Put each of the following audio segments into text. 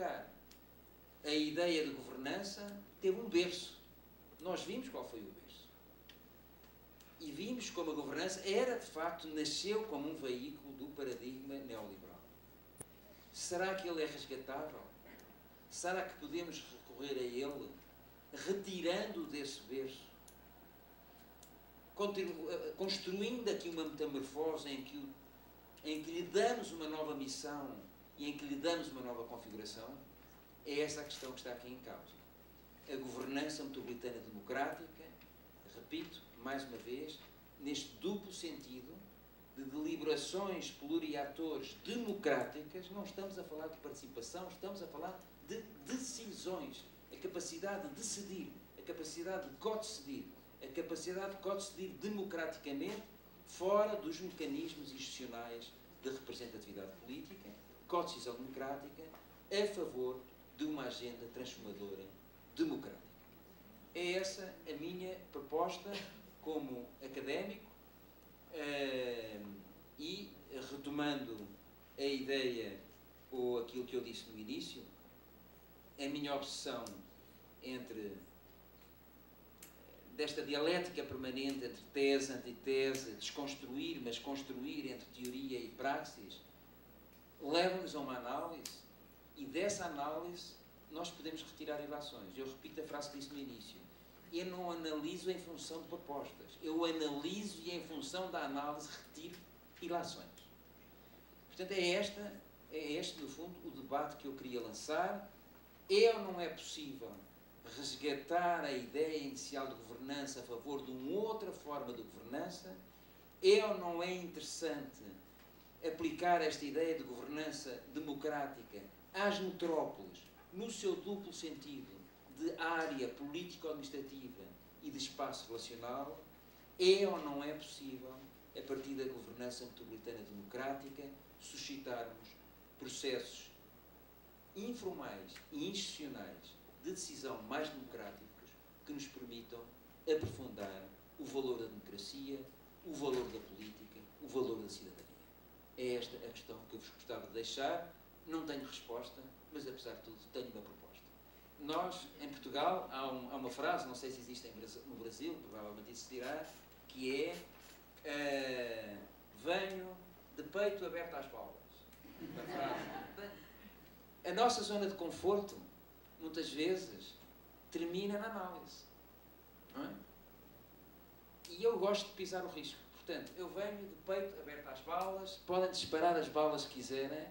tocar a ideia de governança, teve um berço. Nós vimos qual foi o berço. E vimos como a governança era, de facto, nasceu como um veículo do paradigma neoliberal. Será que ele é resgatável? Será que podemos recorrer a ele, retirando desse berço, construindo aqui uma metamorfose em que lhe damos uma nova missão e em que lhe damos uma nova configuração? É essa a questão que está aqui em causa. A governança metropolitana democrática, repito, mais uma vez, neste duplo sentido de deliberações pluriatores democráticas. Não estamos a falar de participação, estamos a falar de decisões. A capacidade de decidir, a capacidade de co-decidir, a capacidade de co-decidir democraticamente fora dos mecanismos institucionais de representatividade política, co-decisão democrática, a favor de uma agenda transformadora democrática. É essa a minha proposta como académico e, retomando a ideia ou aquilo que eu disse no início, a minha obsessão desta dialética permanente entre tese, antitese, desconstruir, mas construir entre teoria e praxis, leva-nos a uma análise, e dessa análise nós podemos retirar ilações. Eu repito a frase que disse no início. Eu não analiso em função de propostas. Eu analiso e, em função da análise, retiro ilações. Portanto, é este, no fundo, o debate que eu queria lançar. É ou não é possível resgatar a ideia inicial de governança a favor de uma outra forma de governança? É ou não é interessante aplicar esta ideia de governança democrática às metrópoles, no seu duplo sentido de área político-administrativa e de espaço relacional? É ou não é possível, a partir da governança metropolitana democrática, suscitarmos processos informais e institucionais de decisão mais democráticos que nos permitam aprofundar o valor da democracia, o valor da política, o valor da cidadania? É esta a questão que eu vos gostava de deixar. Não tenho resposta, mas, apesar de tudo, tenho uma proposta. Nós, em Portugal, há uma frase, não sei se existe no Brasil, provavelmente existirá, que é venho de peito aberto às balas. A nossa zona de conforto, muitas vezes, termina na análise. Não é? E eu gosto de pisar o risco. Portanto, eu venho de peito aberto às balas, podem disparar as balas que quiserem,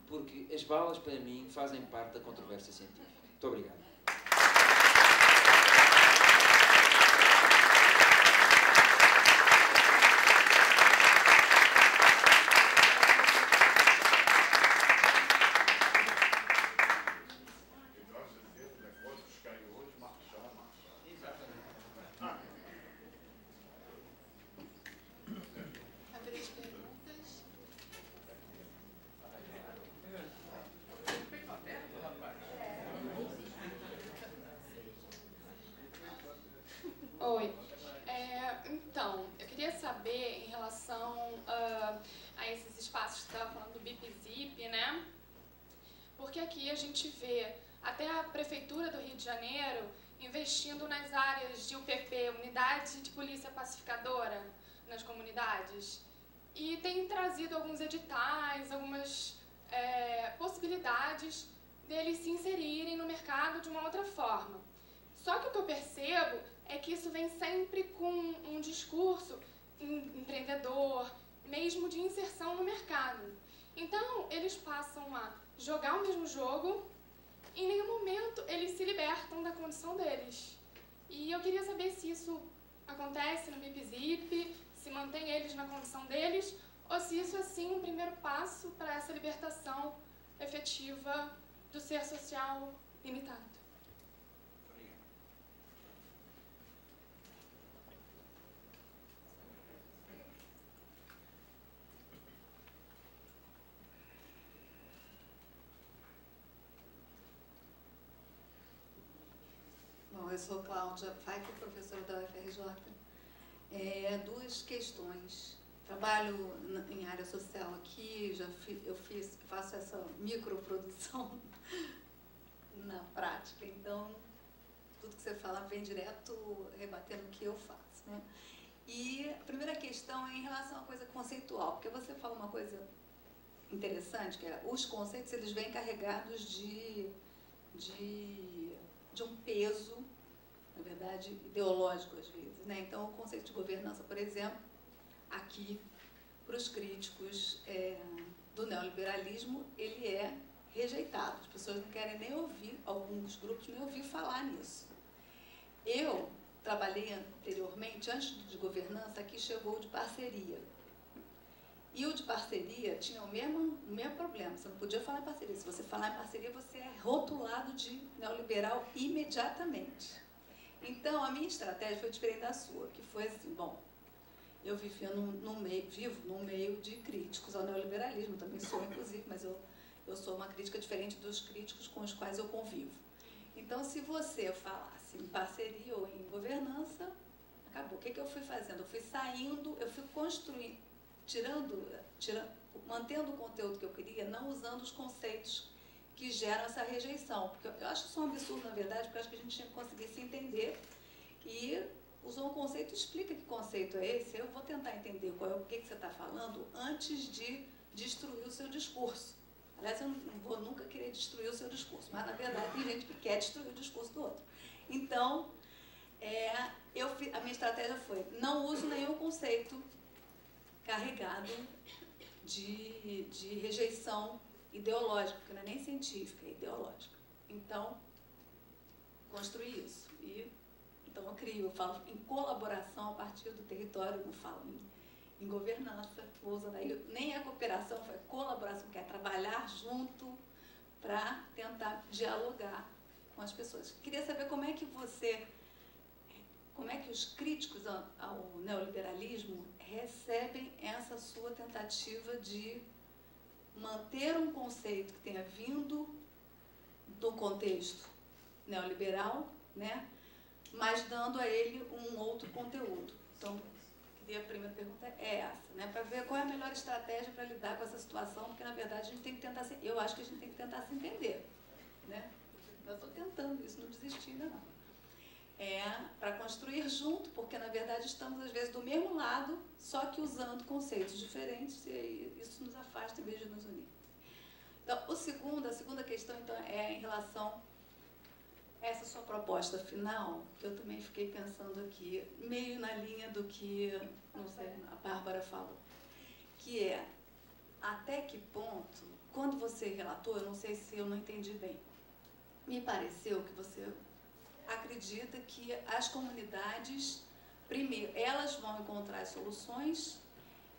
porque as balas, para mim, fazem parte da controvérsia científica. Muito obrigado. Oi. Então, eu queria saber, em relação a esses espaços que você estava falando do BIP-ZIP, né? Porque aqui a gente vê até a Prefeitura do Rio de Janeiro investindo nas áreas de UPP, Unidade de Polícia Pacificadora, nas comunidades. E tem trazido alguns editais, algumas possibilidades deles se inserirem no mercado de uma outra forma. Só que o que eu percebo é que isso vem sempre com um discurso empreendedor, mesmo de inserção no mercado. Então, eles passam a jogar o mesmo jogo e em nenhum momento eles se libertam da condição deles. E eu queria saber se isso acontece no BIP-ZIP, se mantém eles na condição deles, ou se isso é, sim, um primeiro passo para essa libertação efetiva do ser social limitado. Bom, eu sou Cláudia Pfeiffer, professora da UFRJ. Duas questões. Trabalho em área social aqui, faço essa microprodução na prática. Então, tudo que você fala vem direto rebatendo o que eu faço, né? E a primeira questão é em relação a uma coisa conceitual, porque você fala uma coisa interessante, que é os conceitos, eles vêm carregados de um peso, na verdade, ideológico às vezes, né? Então, o conceito de governança, por exemplo, aqui, para os críticos do neoliberalismo, ele é rejeitado. As pessoas não querem nem ouvir, alguns grupos nem ouvir falar nisso. Eu trabalhei anteriormente, antes de governança, aqui chegou o de parceria. E o de parceria tinha o mesmo problema, você não podia falar em parceria. Se você falar em parceria, você é rotulado de neoliberal imediatamente. Então, a minha estratégia foi diferente da sua, que foi assim, bom, eu vivo num meio de críticos ao neoliberalismo, também sou, inclusive, mas eu sou uma crítica diferente dos críticos com os quais eu convivo. Então, se você falasse em parceria ou em governança, acabou. O que eu fui fazendo? Eu fui saindo, eu fui construindo, mantendo o conteúdo que eu queria, não usando os conceitos que geram essa rejeição. Porque eu acho isso um absurdo, na verdade, porque eu acho que a gente tinha que conseguir se entender e usou um conceito, explica que conceito é esse, eu vou tentar entender o que você está falando antes de destruir o seu discurso. Aliás, eu não vou nunca querer destruir o seu discurso, mas, na verdade, tem gente que quer destruir o discurso do outro. Então, a minha estratégia foi, não uso nenhum conceito carregado de rejeição ideológica, porque não é nem científica, é ideológica. Então, construí isso. Então, eu falo em colaboração a partir do território, não falo em governança, nem a cooperação, foi colaboração, que é trabalhar junto para tentar dialogar com as pessoas. Queria saber como é que os críticos ao neoliberalismo recebem essa sua tentativa de manter um conceito que tenha vindo do contexto neoliberal, né, mas dando a ele um outro conteúdo. Então, a primeira pergunta é essa, né, para ver qual é a melhor estratégia para lidar com essa situação, porque, na verdade, a gente tem que tentar eu acho que a gente tem que tentar se entender, né? Eu estou tentando isso, não desisti ainda não. Para construir junto, porque, na verdade, estamos, às vezes, do mesmo lado, só que usando conceitos diferentes, e isso nos afasta em vez de nos unir. Então, a segunda questão, então, é em relação a essa sua proposta final, que eu também fiquei pensando aqui, meio na linha do que, não sei, a Bárbara falou, que é, até que ponto, quando você relatou, eu não sei se eu não entendi bem, me pareceu que você acredita que as comunidades, primeiro, elas vão encontrar as soluções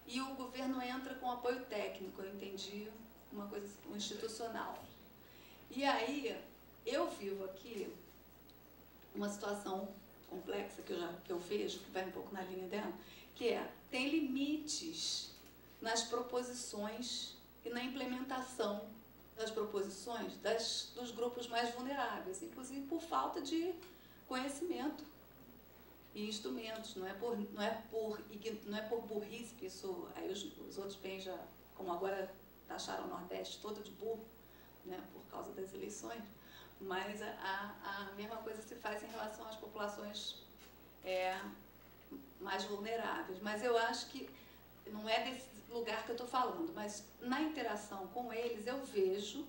e o governo entra com apoio técnico, eu entendi uma coisa institucional. E aí, eu vivo aqui uma situação complexa que eu vejo, que vai um pouco na linha dela, que tem limites nas proposições e na implementação das proposições dos grupos mais vulneráveis, inclusive por falta de conhecimento e instrumentos. Não é por burrice que isso, aí os outros bem já, como agora taxaram o Nordeste todo de burro, né, por causa das eleições, mas a mesma coisa se faz em relação às populações mais vulneráveis. Mas eu acho que não é desse lugar que eu estou falando, mas na interação com eles eu vejo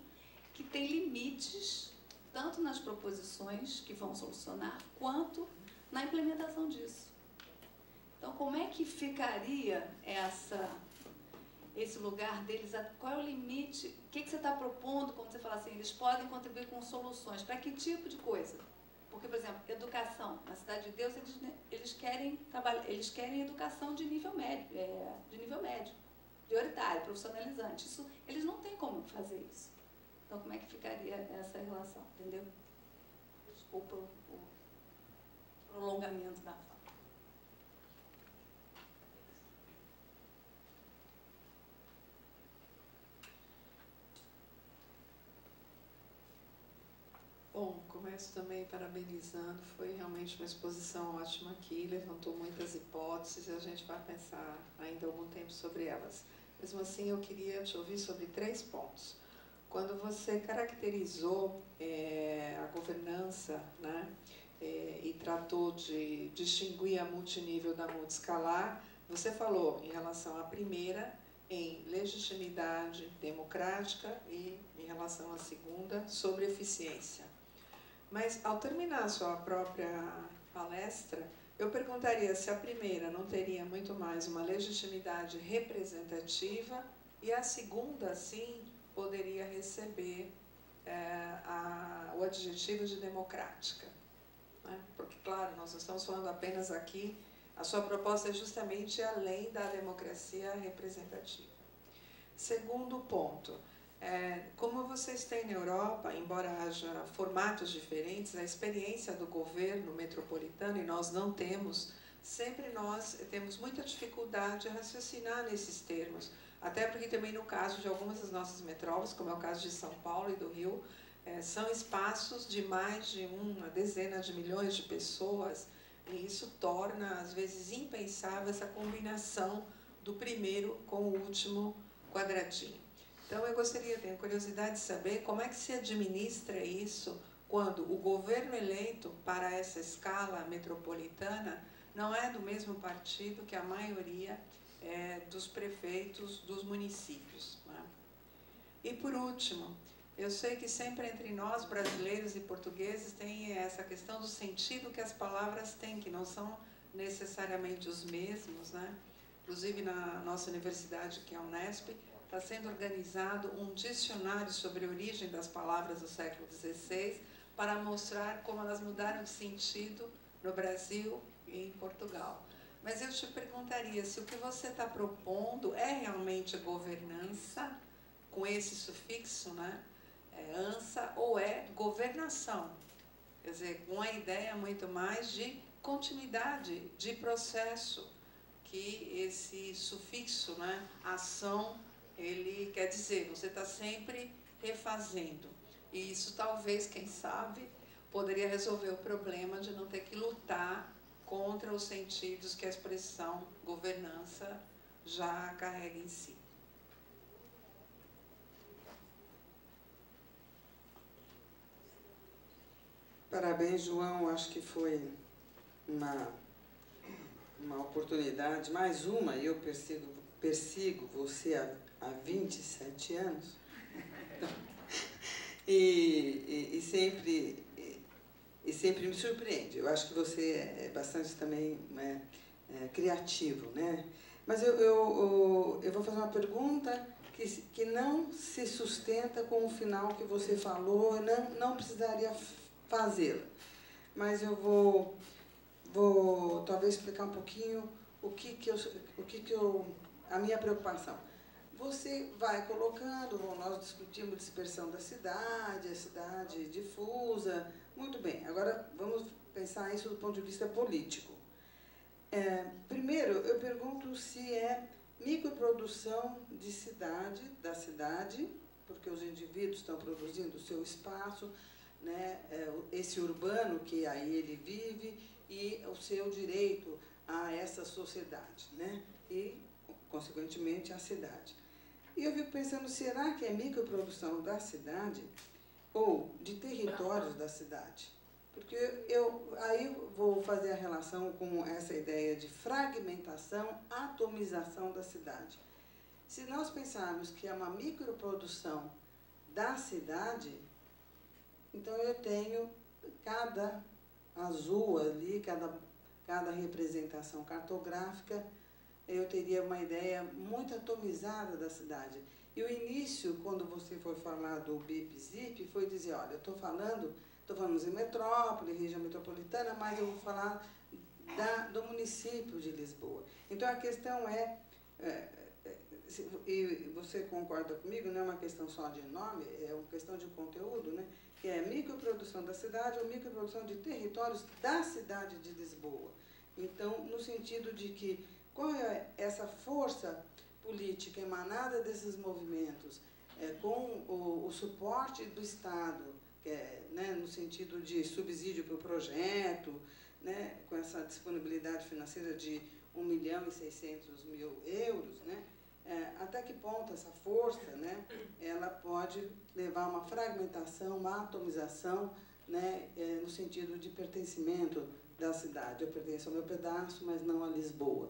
que tem limites, tanto nas proposições que vão solucionar, quanto na implementação disso. Então, como é que ficaria esse lugar deles? Qual é o limite? O que você está propondo quando você fala assim, eles podem contribuir com soluções? Para que tipo de coisa? Porque, por exemplo, educação. Na Cidade de Deus, eles querem educação de nível médio, prioritário, profissionalizante. Isso, eles não têm como fazer isso. Então, como é que ficaria essa relação? Entendeu? Desculpa o prolongamento da fala. Bom, começo também parabenizando, foi realmente uma exposição ótima aqui, levantou muitas hipóteses e a gente vai pensar ainda algum tempo sobre elas. Mesmo assim, eu queria te ouvir sobre 3 pontos. quando você caracterizou a governança, né, e tratou de distinguir a multinível da multiescalar, você falou em relação à primeira, em legitimidade democrática, e em relação à segunda, sobre eficiência. Mas, ao terminar a sua própria palestra, eu perguntaria se a primeira não teria muito mais uma legitimidade representativa e a segunda, sim, poderia receber o adjetivo de democrática. Né? Porque, claro, nós não estamos falando apenas aqui, a sua proposta é justamente além da democracia representativa. Segundo ponto, como vocês têm na Europa, embora haja formatos diferentes, a experiência do governo metropolitano, e nós não temos, sempre nós temos muita dificuldade de raciocinar nesses termos, até porque também no caso de algumas das nossas metrópoles, como é o caso de São Paulo e do Rio, são espaços de mais de uma dezena de milhões de pessoas, e isso torna, às vezes, impensável essa combinação do primeiro com o último quadradinho. Então, eu tenho curiosidade de saber como é que se administra isso quando o governo eleito para essa escala metropolitana não é do mesmo partido que a maioria dos prefeitos dos municípios. Né? E, por último, eu sei que sempre entre nós, brasileiros e portugueses, tem essa questão do sentido que as palavras têm, que não são necessariamente os mesmos. Né? Inclusive, na nossa universidade, que é a Unesp, está sendo organizado um dicionário sobre a origem das palavras do século XVI para mostrar como elas mudaram de sentido no Brasil e em Portugal. Mas eu te perguntaria se o que você está propondo é realmente governança, com esse sufixo, né? Ansa, ou é governação? Quer dizer, com a ideia muito mais de continuidade de processo, que esse sufixo, né, ação, ele quer dizer, você está sempre refazendo. E isso talvez, quem sabe, poderia resolver o problema de não ter que lutar contra os sentidos que a expressão governança já carrega em si. Parabéns, João. Acho que foi uma oportunidade, mais uma, e eu persigo você há 27 anos. E sempre me surpreende. Eu acho que você é bastante também criativo, né? Mas eu vou fazer uma pergunta que não se sustenta com o final que você falou, não precisaria fazê-la. Mas eu vou talvez explicar um pouquinho a minha preocupação. Você vai colocando, nós discutimos dispersão da cidade, a cidade difusa, muito bem. Agora vamos pensar isso do ponto de vista político. Primeiro, eu pergunto se é microprodução da cidade, porque os indivíduos estão produzindo o seu espaço, né, esse urbano que aí ele vive e o seu direito a essa sociedade, né, e, consequentemente, a cidade. E eu fico pensando, será que é microprodução da cidade ou de territórios da cidade? Porque aí vou fazer a relação com essa ideia de fragmentação, atomização da cidade. Se nós pensarmos que é uma microprodução da cidade, então eu tenho cada azul ali, cada representação cartográfica, eu teria uma ideia muito atomizada da cidade. E o início, quando você foi falar do BIP-ZIP, foi dizer, olha, estou falando em metrópole, região metropolitana, mas eu vou falar do município de Lisboa. Então, a questão e você concorda comigo, não é uma questão só de nome, é uma questão de conteúdo, né? Que é microprodução da cidade ou microprodução de territórios da cidade de Lisboa. Então, no sentido de que qual é essa força política emanada desses movimentos, com o suporte do Estado, né, no sentido de subsídio para o projeto, né, com essa disponibilidade financeira de 1.600.000 euros, né, até que ponto essa força, né, ela pode levar a uma fragmentação, uma atomização, né, no sentido de pertencimento da cidade. Eu pertenço ao meu pedaço, mas não a Lisboa.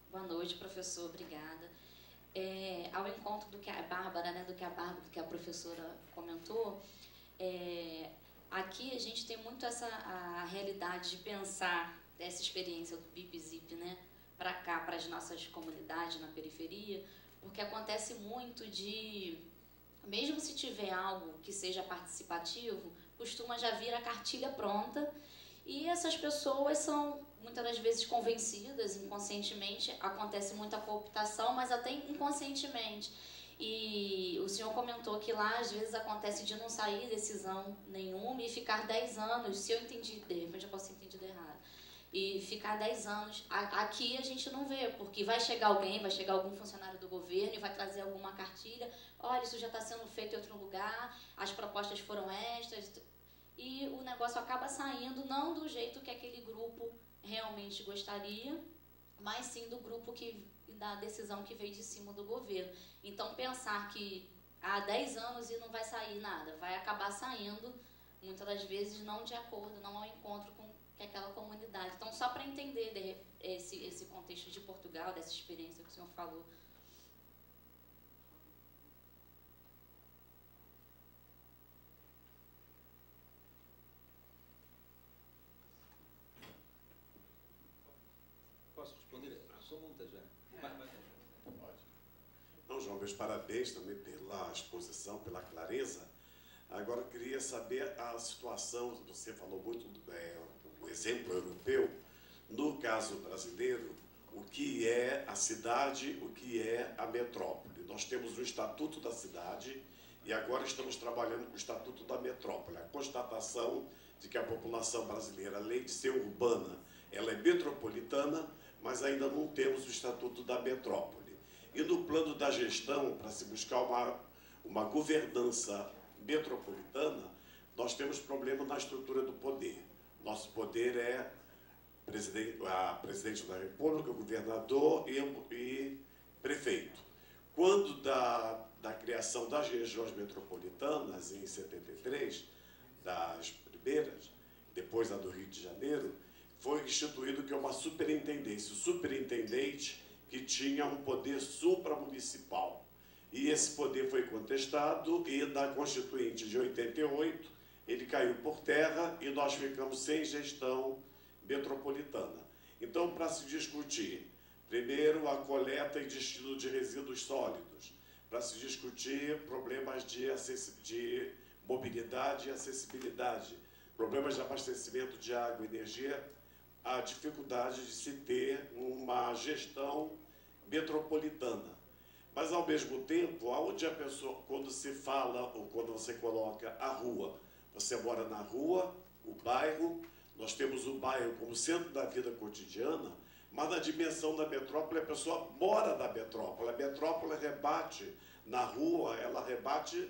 Boa noite, professor. Obrigada. Ao encontro do que a Bárbara, né, do que a professora comentou, aqui a gente tem muito a realidade de pensar essa experiência do BIP-ZIP, né, para cá, para as nossas comunidades na periferia, porque acontece muito de, mesmo se tiver algo que seja participativo, costuma já vir a cartilha pronta, e essas pessoas são muitas das vezes convencidas inconscientemente, acontece muita cooptação, mas até inconscientemente. E o senhor comentou que lá às vezes acontece de não sair decisão nenhuma e ficar 10 anos, se eu entendi, de repente eu posso ter entendido errado, e ficar 10 anos. Aqui a gente não vê, porque vai chegar alguém, vai chegar algum funcionário do governo e vai trazer alguma cartilha, olha, isso já está sendo feito em outro lugar, as propostas foram estas, e o negócio acaba saindo não do jeito que aquele grupo realmente gostaria, mas sim do grupo da decisão que veio de cima do governo. Então, pensar que há 10 anos e não vai sair nada, vai acabar saindo, muitas das vezes, não de acordo, não ao encontro com aquela comunidade. Então, só para entender esse contexto de Portugal, dessa experiência que o senhor falou. Posso responder? Sou muita já. Pode. Não, João, meus parabéns também pela exposição, pela clareza. Agora, eu queria saber a situação, você falou muito do exemplo europeu. No caso brasileiro, o que é a cidade, o que é a metrópole. Nós temos o Estatuto da Cidade e agora estamos trabalhando com o Estatuto da Metrópole. A constatação de que a população brasileira, além de ser urbana, ela é metropolitana, mas ainda não temos o Estatuto da Metrópole. E no plano da gestão, para se buscar uma governança metropolitana, nós temos problema na estrutura do poder. Nosso poder é a presidente da República, o governador e prefeito. Quando da criação das regiões metropolitanas, em 73, das primeiras, depois a do Rio de Janeiro, foi instituído que é uma superintendência, o superintendente que tinha um poder supramunicipal. E esse poder foi contestado e na Constituinte de 88 ele caiu por terra e nós ficamos sem gestão metropolitana. Então, para se discutir, primeiro, a coleta e destino de resíduos sólidos, para se discutir problemas de mobilidade e acessibilidade, problemas de abastecimento de água e energia, a dificuldade de se ter uma gestão metropolitana. Mas, ao mesmo tempo, aonde a pessoa, quando se fala ou quando você coloca a rua, você mora na rua, o bairro, nós temos o bairro como centro da vida cotidiana, mas na dimensão da metrópole, a pessoa mora na metrópole. A metrópole rebate na rua, ela rebate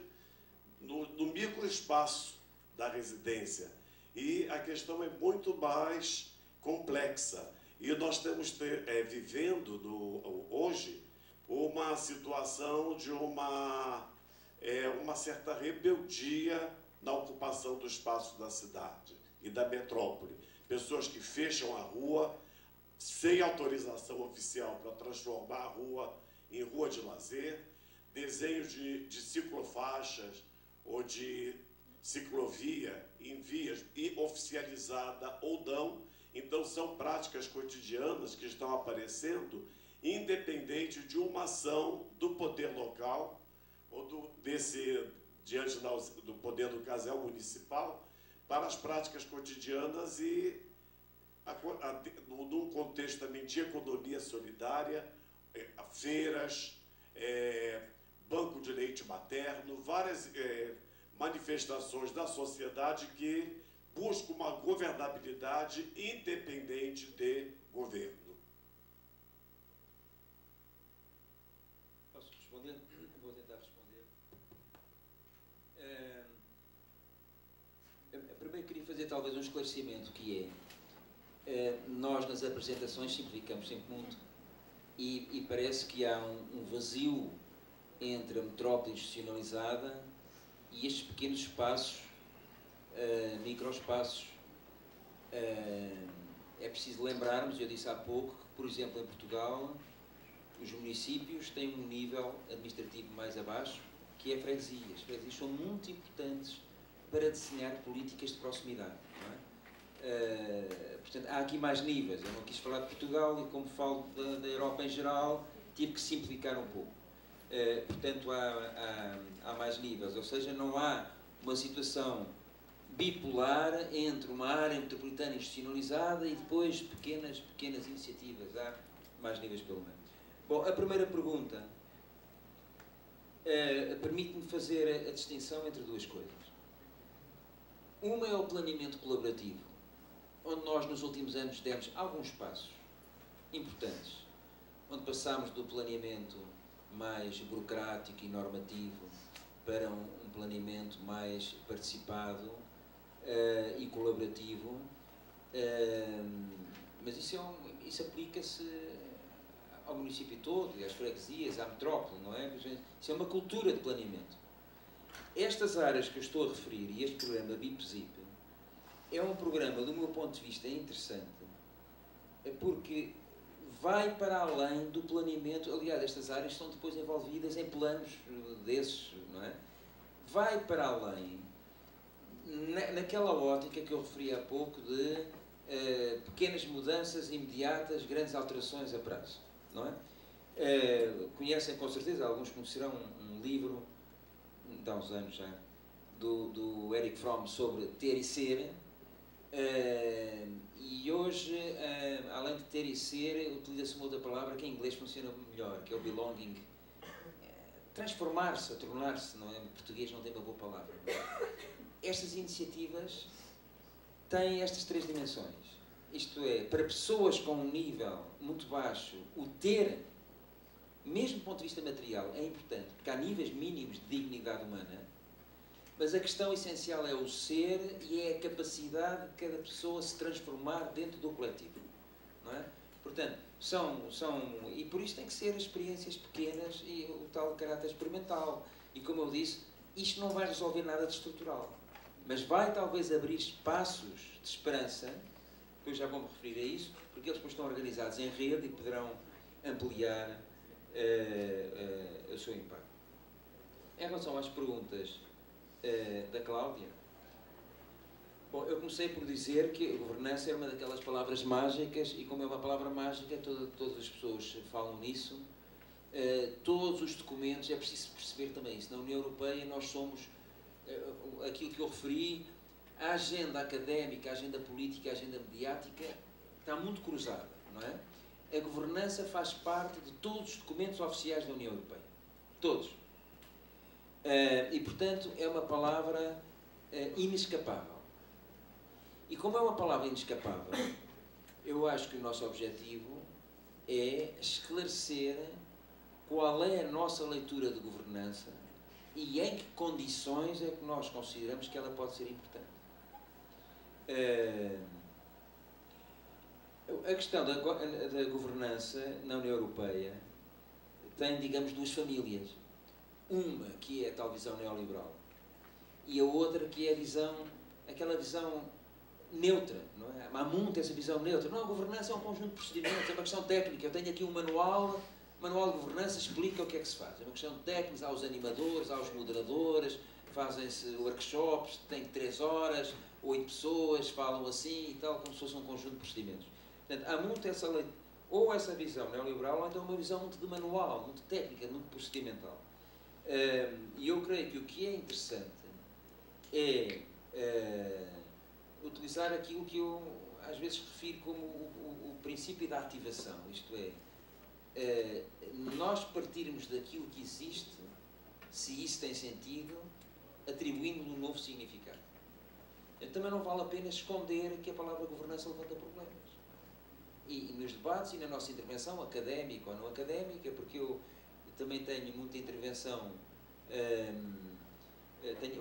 no microespaço da residência. E a questão é muito mais complexa. E nós estamos vivendo hoje uma situação de uma certa rebeldia na ocupação do espaço da cidade e da metrópole. Pessoas que fecham a rua sem autorização oficial para transformar a rua em rua de lazer, desenhos de ciclofaixas ou de ciclovia em vias e oficializada ou não. Então, são práticas cotidianas que estão aparecendo independente de uma ação do poder local ou diante do poder do casal municipal para as práticas cotidianas e num contexto também de economia solidária, feiras, banco de leite materno, várias manifestações da sociedade que buscam uma governabilidade independente de governo. Posso responder? Vou tentar responder. talvez um esclarecimento, que é, nós nas apresentações simplificamos sempre muito e parece que há um vazio entre a metrópole institucionalizada e estes pequenos espaços, microespaços. É preciso lembrarmos, eu disse há pouco, que, por exemplo, em Portugal, os municípios têm um nível administrativo mais abaixo, que é a freguesia. As freguesias são muito importantes para desenhar políticas de proximidade. Não é? Portanto, há aqui mais níveis. Eu não quis falar de Portugal e, como falo da Europa em geral, tive que simplificar um pouco. Portanto, há mais níveis. Ou seja, não há uma situação bipolar entre uma área metropolitana institucionalizada e depois pequenas iniciativas. Há mais níveis pelo menos. Bom, a primeira pergunta permite-me fazer a distinção entre duas coisas. Uma é o planeamento colaborativo, onde nós nos últimos anos demos alguns passos importantes, onde passámos do planeamento mais burocrático e normativo para um planeamento mais participado e colaborativo, mas isso aplica-se ao município todo, às freguesias, à metrópole, não é? Isso é uma cultura de planeamento. Estas áreas que eu estou a referir e este programa BIPZIP é um programa, do meu ponto de vista, interessante, porque vai para além do planeamento. Aliás, estas áreas são depois envolvidas em planos desses, não é? Vai para além naquela ótica que eu referi há pouco de pequenas mudanças imediatas, grandes alterações a prazo, não é? Conhecem com certeza, alguns conhecerão um livro de há uns anos já, do Erich Fromm sobre ter e ser, e hoje, além de ter e ser, utiliza-se uma outra palavra que em inglês funciona melhor, que é o belonging. Transformar-se, tornar-se, não é? Em português não tem uma boa palavra. Estas iniciativas têm estas três dimensões. Isto é, para pessoas com um nível muito baixo, o ter, mesmo do ponto de vista material, é importante, porque há níveis mínimos de dignidade humana, mas a questão essencial é o ser e é a capacidade de cada pessoa se transformar dentro do coletivo, não é? Portanto, e por isso tem que ser experiências pequenas e o tal caráter experimental. E como eu disse, isto não vai resolver nada de estrutural, mas vai talvez abrir espaços de esperança, depois já vou me referir a isso, porque eles depois estão organizados em rede e poderão ampliar o seu impacto. Em relação às perguntas da Cláudia, bom, eu comecei por dizer que a governança é uma daquelas palavras mágicas, e como é uma palavra mágica, todas as pessoas falam nisso. Todos os documentos, é preciso perceber também isso. Na União Europeia nós somos aquilo que eu referi, a agenda académica, a agenda política, a agenda mediática está muito cruzada, não é? A governança faz parte de todos os documentos oficiais da União Europeia. Todos. E, portanto, é uma palavra inescapável. E como é uma palavra inescapável, eu acho que o nosso objetivo é esclarecer qual é a nossa leitura de governança e em que condições é que nós consideramos que ela pode ser importante. A questão da governança na União Europeia tem, digamos, duas famílias. Uma que é a tal visão neoliberal e a outra que é aquela visão neutra, não é? Há muito essa visão neutra. Não, a governança é um conjunto de procedimentos, é uma questão técnica. Eu tenho aqui um manual de governança explica o que é que se faz. É uma questão técnica, há os animadores, há os moderadores, fazem-se workshops, tem 3 horas, 8 pessoas, falam assim e tal, como se fosse um conjunto de procedimentos. Portanto, há muito essa visão neoliberal, ou então uma visão muito de manual, muito técnica, muito procedimental. E eu creio que o que é interessante é utilizar aquilo que eu às vezes refiro como o princípio da ativação, isto é, nós partirmos daquilo que existe, se isso tem sentido, atribuindo-lhe um novo significado. Também não vale a pena esconder que a palavra governança levanta problemas. E nos debates e na nossa intervenção, académica ou não académica, porque eu também tenho muita intervenção,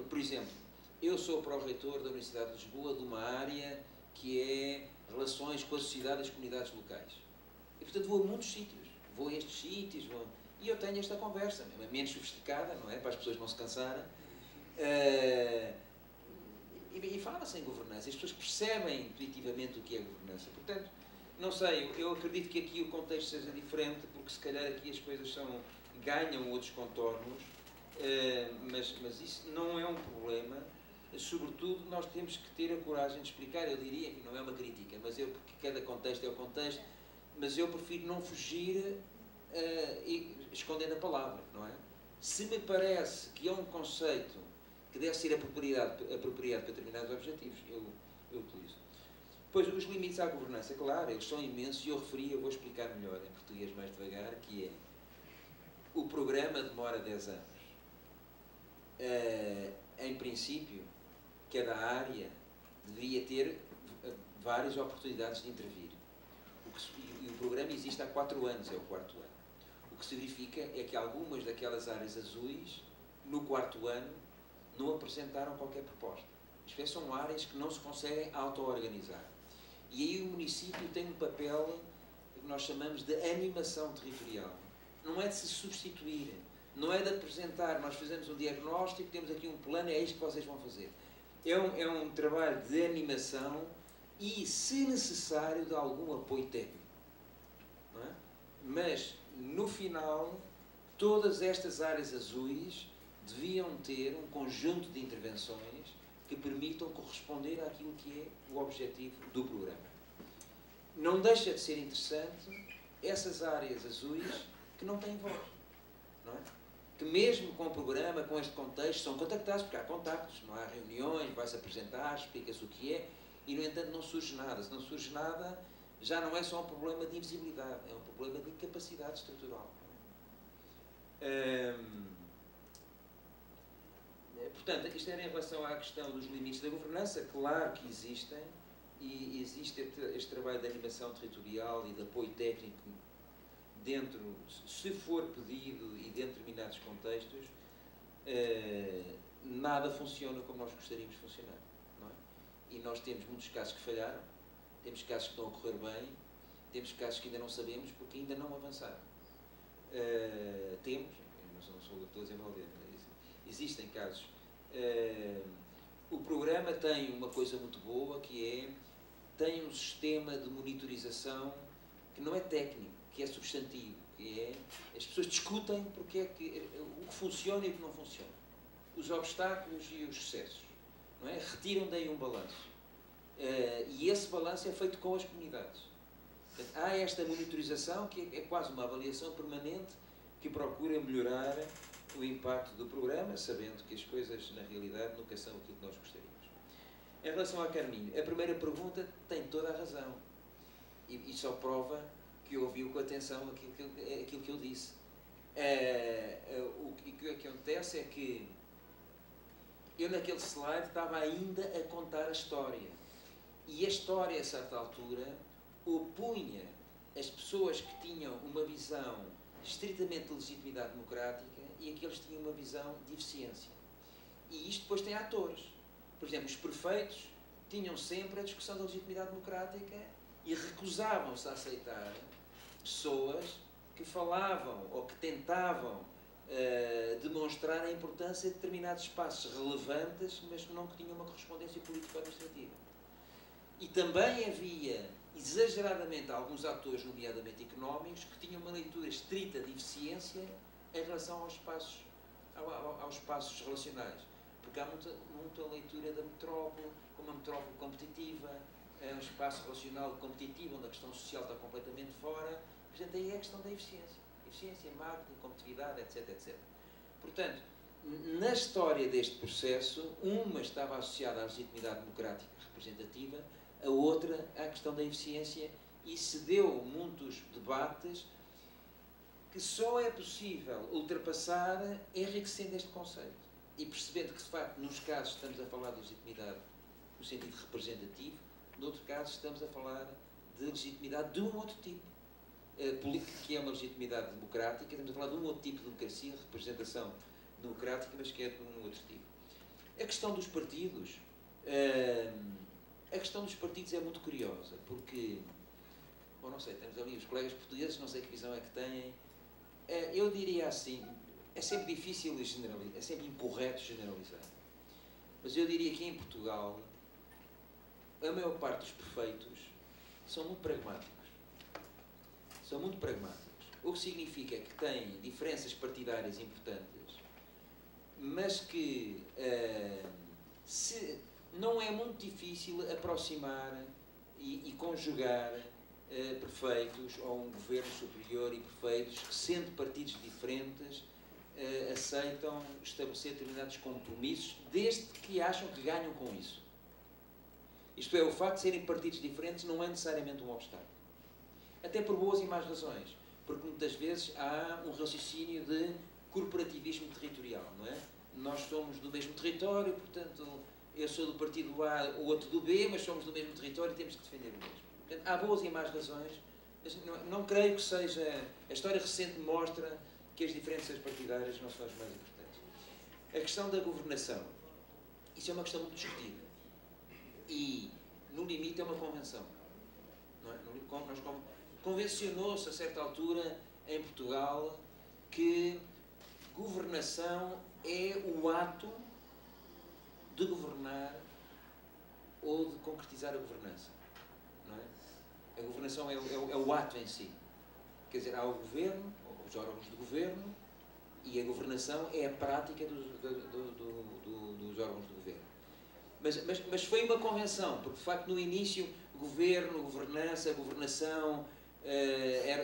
por exemplo, eu sou pró-reitor da Universidade de Lisboa de uma área que é relações com a sociedade e as comunidades locais. E, portanto, vou a muitos sítios. Vou a estes sítios, e eu tenho esta conversa, menos sofisticada, não é? Para as pessoas não se cansarem. E fala-se em governança. As pessoas percebem intuitivamente o que é governança. Portanto, não sei, eu acredito que aqui o contexto seja diferente, porque se calhar aqui as coisas ganham outros contornos, mas isso não é um problema. Sobretudo, nós temos que ter a coragem de explicar. Eu diria que não é uma crítica, mas porque cada contexto é o contexto, mas eu prefiro não fugir escondendo a palavra, não é? Se me parece que é um conceito que deve ser apropriado para determinados objetivos, eu utilizo. Pois, os limites à governança, claro, eles são imensos, e eu vou explicar melhor em português mais devagar, que é: o programa demora 10 anos. Em princípio, cada área deveria ter várias oportunidades de intervir. E o programa existe há 4 anos, é o 4º ano. O que se verifica é que algumas daquelas áreas azuis, no 4º ano, não apresentaram qualquer proposta. Isto é, são áreas que não se conseguem auto-organizar. E aí o município tem um papel que nós chamamos de animação territorial. Não é de se substituir, não é de apresentar, nós fazemos um diagnóstico, temos aqui um plano, é isto que vocês vão fazer. É um trabalho de animação e, se necessário, de algum apoio técnico. Não é? Mas, no final, todas estas áreas azuis deviam ter um conjunto de intervenções que permitam corresponder àquilo que é o objetivo do programa. Não deixa de ser interessante essas áreas azuis que não têm voz, não é? Que mesmo com o programa, com este contexto, são contactados, porque há contactos, não há reuniões, vai-se apresentar, explica-se o que é, e, no entanto, não surge nada. Se não surge nada, já não é só um problema de invisibilidade, é um problema de incapacidade estrutural. Portanto, isto era em relação à questão dos limites da governança. Claro que existem, e existe este trabalho de animação territorial e de apoio técnico dentro, se for pedido e dentro de determinados contextos, nada funciona como nós gostaríamos de funcionar, não é? E nós temos muitos casos que falharam, temos casos que estão a correr bem, temos casos que ainda não sabemos porque ainda não avançaram. Temos, eu não sou doutor desenvolver, existem casos. O programa tem uma coisa muito boa, que é, tem um sistema de monitorização que não é técnico, que é substantivo, que é, as pessoas discutem porque é que, o que funciona e o que não funciona, os obstáculos e os sucessos, não é? Retiram daí um balanço, e esse balanço é feito com as comunidades. Portanto, há esta monitorização que é quase uma avaliação permanente que procura melhorar o impacto do programa, sabendo que as coisas, na realidade, nunca são aquilo que nós gostaríamos. Em relação à Carminho, a primeira pergunta tem toda a razão. E só prova que ouviu com atenção aquilo que eu disse. O que acontece é que eu, naquele slide, estava ainda a contar a história. E a história, a certa altura, opunha as pessoas que tinham uma visão estritamente de legitimidade democrática e aqueles que tinham uma visão de eficiência. E isto depois tem atores. Por exemplo, os prefeitos tinham sempre a discussão da legitimidade democrática e recusavam-se a aceitar pessoas que falavam ou que tentavam demonstrar a importância de determinados espaços relevantes, mas que não tinham uma correspondência político-administrativa. E também havia, exageradamente, alguns atores, nomeadamente económicos, que tinham uma leitura estrita de eficiência em relação aos espaços relacionais. Porque há muita leitura da metrópole como uma metrópole competitiva, é um espaço relacional competitivo, onde a questão social está completamente fora. Portanto, aí é a questão da eficiência. Eficiência, marketing, competitividade, etc, etc. Portanto, na história deste processo, uma estava associada à legitimidade democrática representativa, a outra à questão da eficiência, e se deu muitos debates que só é possível ultrapassar enriquecendo este conceito e percebendo que, de facto, nos casos estamos a falar de legitimidade no sentido representativo, noutro caso estamos a falar de legitimidade de um outro tipo, que é uma legitimidade democrática, estamos a falar de um outro tipo de democracia, de representação democrática, mas que é de um outro tipo. A questão dos partidos, a questão dos partidos é muito curiosa, porque, bom, não sei, temos ali os colegas portugueses, não sei que visão é que têm. Eu diria assim, é sempre difícil generalizar, é sempre incorreto generalizar. Mas eu diria que em Portugal, a maior parte dos prefeitos são muito pragmáticos. São muito pragmáticos. O que significa que têm diferenças partidárias importantes, mas que não é muito difícil aproximar e conjugar prefeitos ou um governo superior e prefeitos que, sendo partidos diferentes, aceitam estabelecer determinados compromissos, desde que acham que ganham com isso. Isto é, o facto de serem partidos diferentes não é necessariamente um obstáculo. Até por boas e más razões. Porque muitas vezes há um raciocínio de corporativismo territorial, não é? Nós somos do mesmo território, portanto, eu sou do partido A, o outro do B, mas somos do mesmo território e temos que defender o mesmo. Portanto, há boas e más razões, mas não creio que seja... A história recente mostra que as diferenças partidárias não são as mais importantes. A questão da governação. Isso é uma questão muito discutida. E, no limite, é uma convenção. Não é? Convencionou-se, a certa altura, em Portugal, que governação é o ato de governar ou de concretizar a governança. Não é? A governação é o ato em si. Quer dizer, há o governo, os órgãos de governo, e a governação é a prática dos órgãos de governo. Mas foi uma convenção, porque de facto no início governo, governança, governação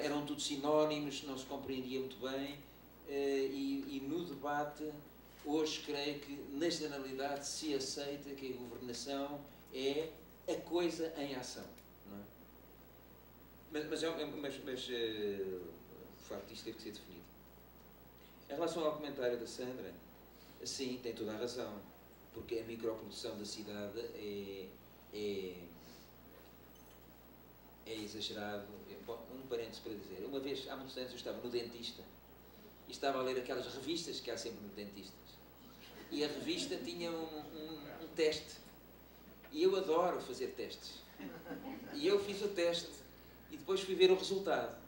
eram tudo sinónimos, não se compreendia muito bem, e no debate hoje creio que na generalidade se aceita que a governação é a coisa em ação. Não é? Mas o facto disto teve que ser definido. Em relação ao comentário da Sandra, sim, tem toda a razão, porque a microprodução da cidade é exagerado. Bom, um parênteses para dizer, uma vez, há muitos anos, eu estava no dentista e estava a ler aquelas revistas que há sempre nos dentistas. E a revista tinha um teste. E eu adoro fazer testes. E eu fiz o teste e depois fui ver o resultado.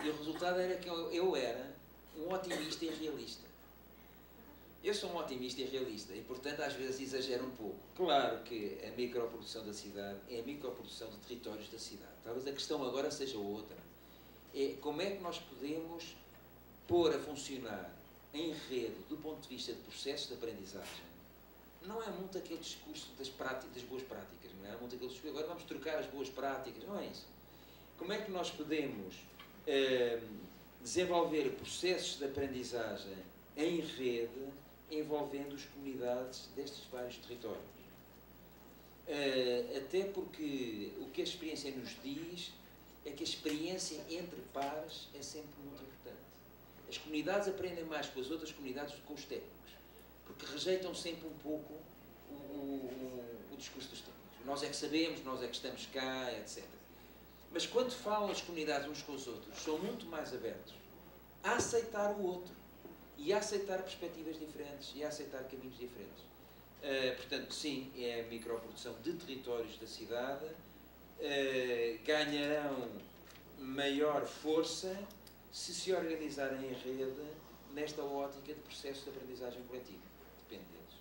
E o resultado era que eu era um otimista e realista. Eu sou um otimista e realista e, portanto, às vezes exagero um pouco. Claro que a microprodução da cidade é a microprodução de territórios da cidade. Talvez a questão agora seja outra. É como é que nós podemos pôr a funcionar em rede, do ponto de vista de processos de aprendizagem. Não é muito aquele discurso das boas práticas, não é muito aquele discurso, agora vamos trocar as boas práticas, não é isso. Como é que nós podemos desenvolver processos de aprendizagem em rede, envolvendo as comunidades destes vários territórios? Até porque o que a experiência nos diz é que a experiência entre pares é sempre muito importante. As comunidades aprendem mais com as outras comunidades do que com os técnicos, porque rejeitam sempre um pouco o discurso dos técnicos. Nós é que sabemos, nós é que estamos cá, etc. Mas quando falam as comunidades uns com os outros, são muito mais abertos a aceitar o outro e a aceitar perspectivas diferentes e a aceitar caminhos diferentes. Portanto, sim, é a microprodução de territórios da cidade, ganharão maior força se organizarem em rede nesta ótica de processo de aprendizagem coletiva. Depende deles.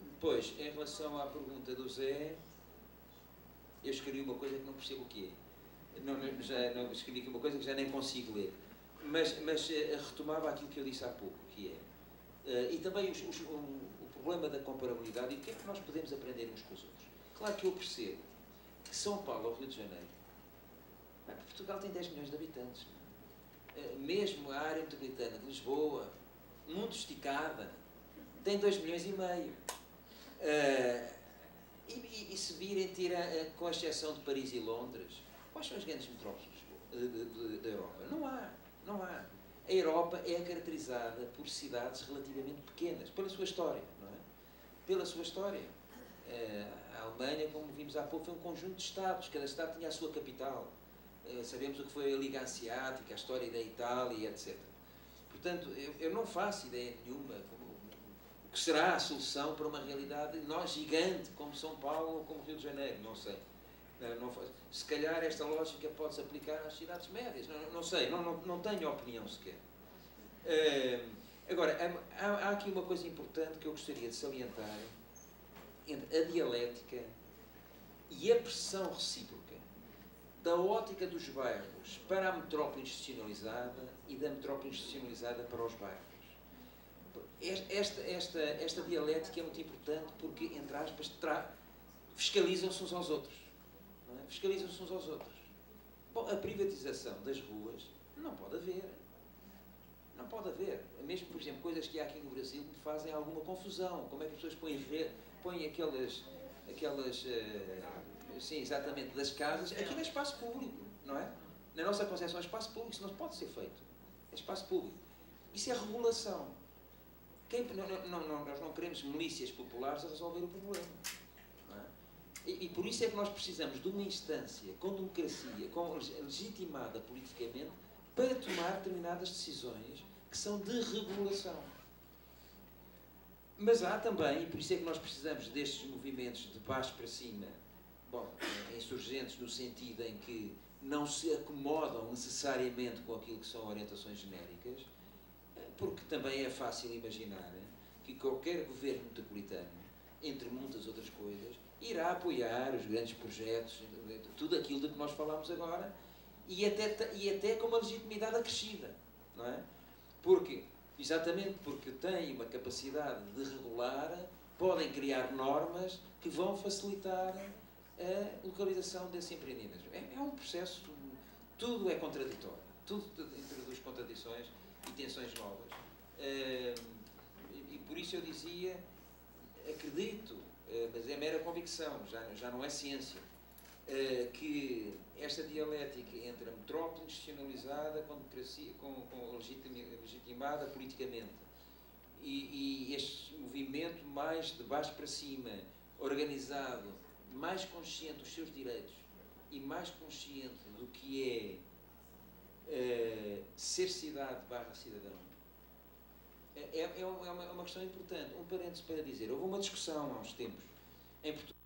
Depois, em relação à pergunta do Zé, eu escrevi uma coisa que não percebo o que é. Já não escrevi aqui uma coisa que já nem consigo ler. Mas retomava aquilo que eu disse há pouco, que é... e também o problema da comparabilidade e o que é que nós podemos aprender uns com os outros. Claro que eu percebo que São Paulo ou Rio de Janeiro... Portugal tem 10 milhões de habitantes. Mesmo a área metropolitana de Lisboa, muito esticada, tem 2 milhões e meio. E se virem, com exceção de Paris e Londres, quais são as grandes metrópoles da Europa? Não há. A Europa é caracterizada por cidades relativamente pequenas, pela sua história, não é? Pela sua história. A Alemanha, como vimos há pouco, foi um conjunto de Estados, cada Estado tinha a sua capital. Sabemos o que foi a Liga Hanseática, a história da Itália, etc. Portanto, eu não faço ideia nenhuma o que será a solução para uma realidade gigante, como São Paulo ou como Rio de Janeiro, não sei. Se calhar esta lógica pode-se aplicar às cidades médias, não sei, não tenho opinião sequer. Agora, há aqui uma coisa importante que eu gostaria de salientar entre a dialética e a pressão recíproca da ótica dos bairros para a metrópole institucionalizada e da metrópole institucionalizada para os bairros. Esta dialética é muito importante porque, entre aspas, fiscalizam-se uns aos outros. Não é? Fiscalizam-se uns aos outros. Bom, a privatização das ruas não pode haver. Não pode haver. Mesmo, por exemplo, coisas que há aqui no Brasil me fazem alguma confusão. Como é que as pessoas põem aquelas sim, exatamente, das casas. Aquilo é espaço público, não é? Na nossa concepção é espaço público, isso não pode ser feito. É espaço público. Isso é regulação. Nós não queremos milícias populares a resolver o problema. Não é? E por isso é que nós precisamos de uma instância com democracia, legitimada politicamente, para tomar determinadas decisões que são de regulação. Mas há também, e por isso é que nós precisamos destes movimentos de baixo para cima, bom, insurgentes no sentido em que não se acomodam necessariamente com aquilo que são orientações genéricas, porque também é fácil imaginar que qualquer governo metropolitano, entre muitas outras coisas, irá apoiar os grandes projetos, tudo aquilo de que nós falámos agora, e até com uma legitimidade acrescida, não é? Exatamente porque têm uma capacidade de regular, podem criar normas que vão facilitar a localização desse empreendimento. É um processo, tudo é contraditório, tudo introduz contradições e tensões novas. E por isso eu dizia, acredito, mas é mera convicção, já não é ciência, que esta dialética entre a metrópole institucionalizada com democracia, legitimada politicamente, e este movimento mais de baixo para cima, organizado, mais consciente dos seus direitos e mais consciente do que é ser cidade / cidadão, é uma questão importante. Um parênteses para dizer, houve uma discussão há uns tempos em Portugal